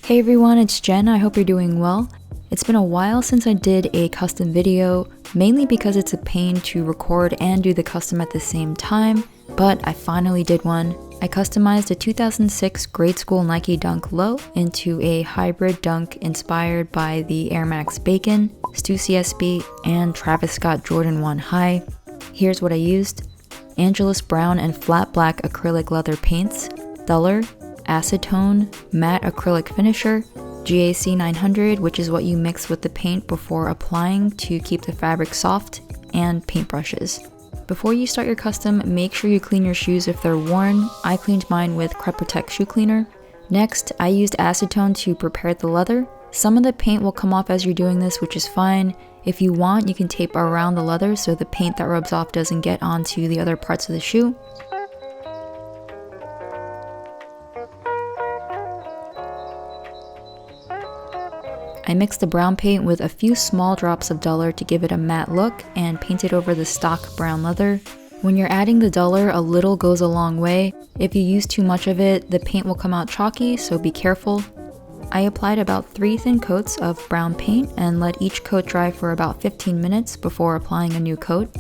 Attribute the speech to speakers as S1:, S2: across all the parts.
S1: Hey everyone, it's Jen. I hope you're doing well. It's been a while since I did a custom video, mainly because it's a pain to record and do the custom at the same time, but I finally did one. I customized a 2006 grade school Nike Dunk Low into a hybrid dunk inspired by the Air Max Bacon, Stussy SB, and Travis Scott Jordan 1 High. Here's what I used: Angelus brown and flat black acrylic leather paints, Duller, Acetone, matte acrylic finisher, GAC 900, which is what you mix with the paint before applying to keep the fabric soft, and paintbrushes. Before you start your custom, make sure you clean your shoes if they're worn. I cleaned mine with Crep Protect shoe cleaner. Next, I used acetone to prepare the leather. Some of the paint will come off as you're doing this, which is fine. If you want, you can tape around the leather so the paint that rubs off doesn't get onto the other parts of the shoe. I mixed the brown paint with a few small drops of Duller to give it a matte look and painted over the stock brown leather. When you're adding the Duller, a little goes a long way. If you use too much of it, the paint will come out chalky, so be careful. I applied about 3 thin coats of brown paint and let each coat dry for about 15 minutes before applying a new coat.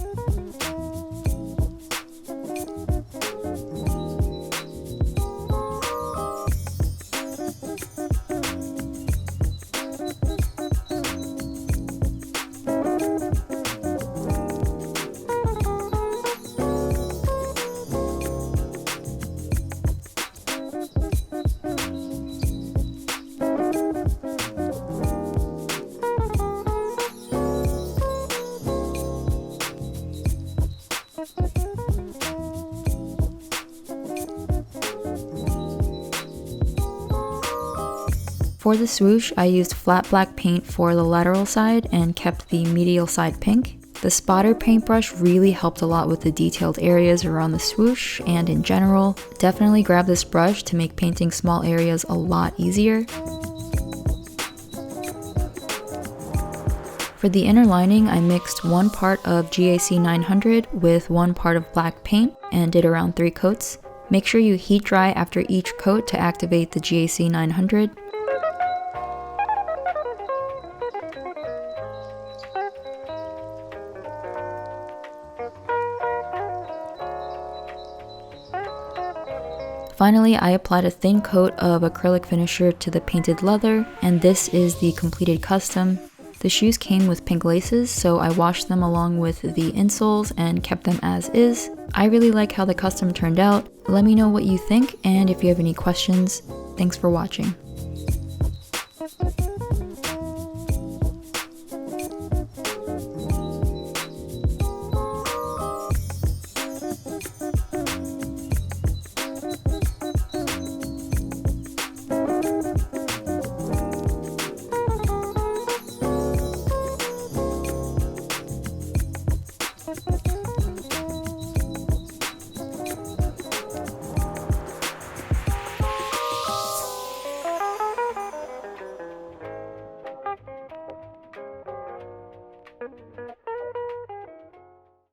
S1: For the swoosh, I used flat black paint for the lateral side and kept the medial side pink. The spotter paintbrush really helped a lot with the detailed areas around the swoosh and in general. Definitely grab this brush to make painting small areas a lot easier. For the inner lining, I mixed 1 part of GAC 900 with 1 part of black paint and did around 3 coats. Make sure you heat dry after each coat to activate the GAC 900. Finally, I applied a thin coat of acrylic finisher to the painted leather, and this is the completed custom. The shoes came with pink laces, so I washed them along with the insoles and kept them as is. I really like how the custom turned out. Let me know what you think, and if you have any questions. Thanks for watching.